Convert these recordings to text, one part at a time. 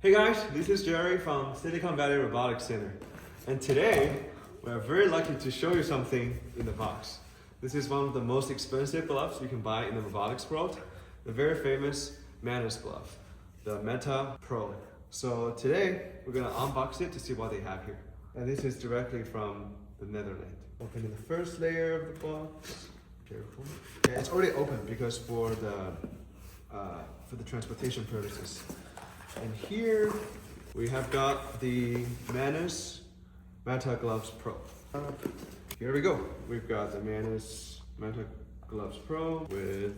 Hey guys, this is Jerry from Silicon Valley Robotics Center. And today, we are very lucky to show you something in the box. This is one of the most expensive gloves you can buy in the robotics world, the very famous Manus glove, the Meta Pro. So today, we're gonna unbox it to see what they have here. And this is directly from the Netherlands. Opening the first layer of the box. Careful. Yeah, it's already open because for the transportation purposes. And here we have got the Manus Meta Gloves Pro. Here we go. We've got the Manus Meta Gloves Pro with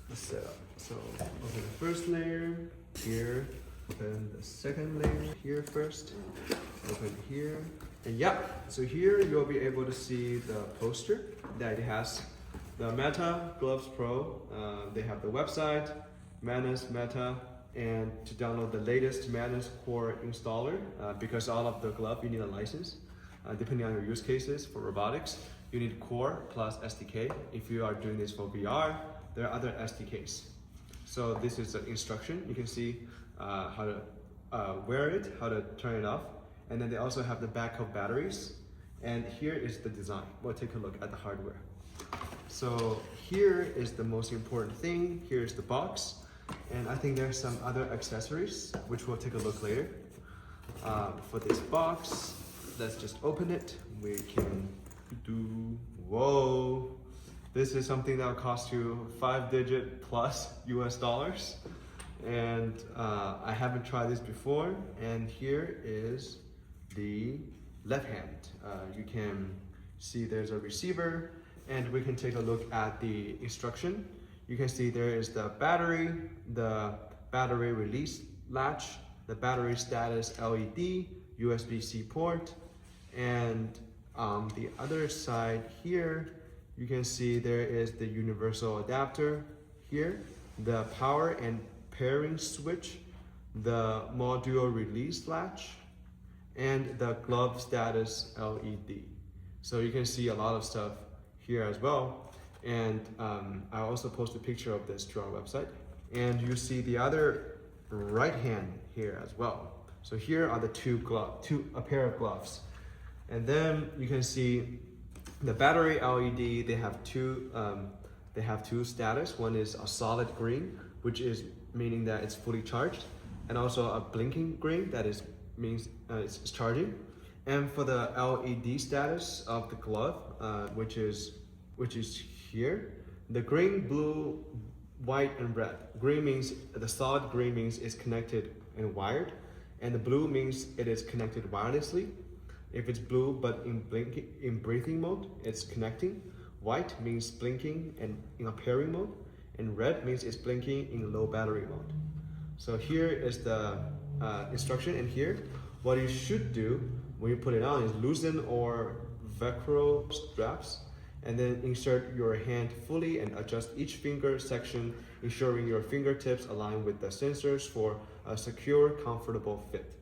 the setup. So open the first layer here, open the second layer here first, open here. And yeah, so here you'll be able to see the poster that it has. The Meta Gloves Pro, they have the website, Manus Meta, and to download the latest Manus Core installer, because all of the glove you need a license, depending on your use cases. For robotics, you need Core plus SDK. If you are doing this for VR, there are other SDKs. So this is the instruction. You can see how to wear it, how to turn it off, and then they also have the backup batteries. And here is the design. We'll take a look at the hardware. So here is the most important thing. Here's the box. And I think there's some other accessories, which we'll take a look later. For this box, let's just open it. We can do, whoa. This is something that will cost you 5-digit plus US dollars. And I haven't tried this before. And here is the left hand. You can see there's a receiver, and we can take a look at the instruction. You can see there is the battery release latch, the battery status LED, USB-C port, and on the other side here, you can see there is the universal adapter here, the power and pairing switch, the module release latch, and the glove status LED. So you can see a lot of stuff here as well. And I also post a picture of this to our website. And you see the other right hand here as well. So here are the a pair of gloves. And then you can see the battery LED. They have two status. One is a solid green, which is meaning that it's fully charged, and also a blinking green that means it's charging. And for the LED status of the glove, which is here, the green, blue, white, and red. Green means the solid green means it's connected and wired, and the blue means it is connected wirelessly. If it's blue but in breathing mode, it's connecting. White means blinking and in a pairing mode, and red means it's blinking in low battery mode. So here is the instruction, and here what you should do when you put it on is loosen or Velcro straps, and then insert your hand fully and adjust each finger section, ensuring your fingertips align with the sensors for a secure, comfortable fit.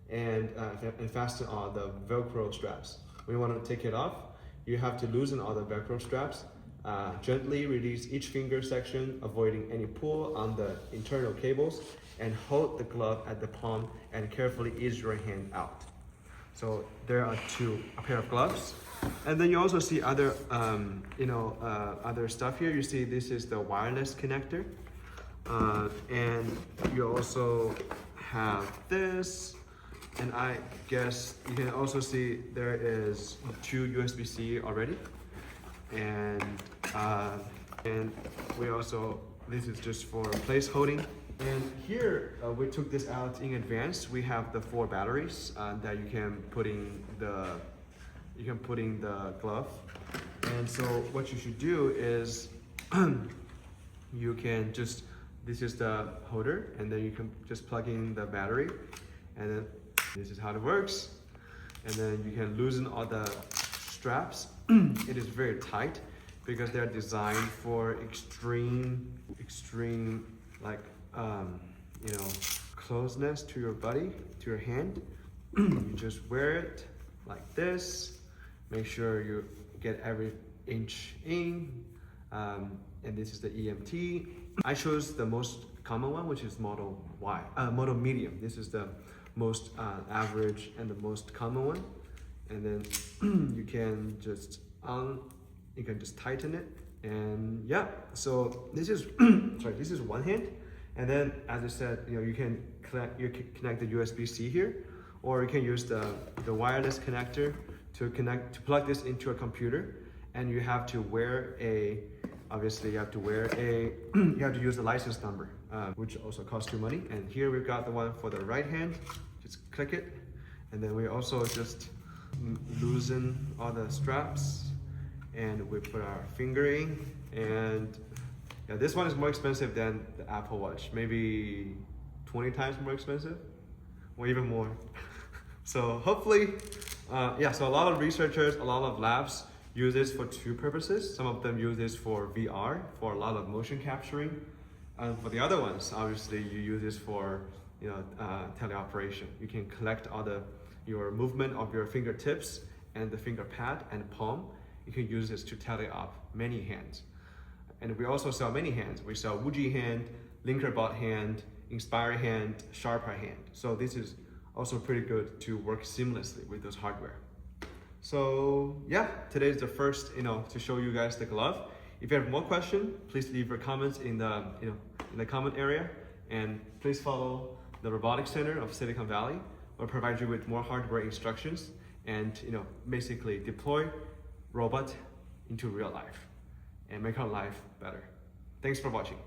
And fasten all the Velcro straps. When you want to take it off, you have to loosen all the Velcro straps. Gently release each finger section, avoiding any pull on the internal cables, and hold the glove at the palm and carefully ease your hand out. So there are a pair of gloves. And then you also see other, other stuff here. You see this is the wireless connector. And you also have this. And I guess you can also see there is 2 USB-C already. And we also, this is just for place holding. And here, we took this out in advance. We have the 4 batteries that you can put in the glove. And so what you should do is you can just, this is the holder, and then you can just plug in the battery, and then this is how it works. And then you can loosen all the straps. It is very tight because they're designed for extreme like closeness to your body, to your hand. You just wear it like this. Make sure you get every inch in. And this is the EMT. I chose the most common one, which is model model medium. This is the most average and the most common one. And then you can just tighten it, and yeah. So this is this is one hand, and then as I said, you can connect the USB-C here, or you can use the wireless connector to plug this into a computer, and you have to wear obviously you have to use the license number, which also costs you money. And here we've got the one for the right hand. Just click it, and then we also just loosen all the straps, and we put our finger in. And yeah, this one is more expensive than the Apple Watch, maybe 20 times more expensive, or even more. So hopefully, so a lot of researchers, a lot of labs use this for two purposes. Some of them use this for VR, for a lot of motion capturing. And for the other ones, obviously you use this for teleoperation. You can collect all your movement of your fingertips and the finger pad and palm. You can use this to teleop many hands. And we also sell many hands. We sell Wuji hand, Linkerbot hand, Inspire hand, Sharper hand. So this is also pretty good to work seamlessly with those hardware. So yeah, today is the first, to show you guys the glove. If you have more questions, please leave your comments in the comment area, and please follow the Robotics Center of Silicon Valley. We'll provide you with more hardware instructions and basically deploy robot into real life and make our life better. Thanks for watching.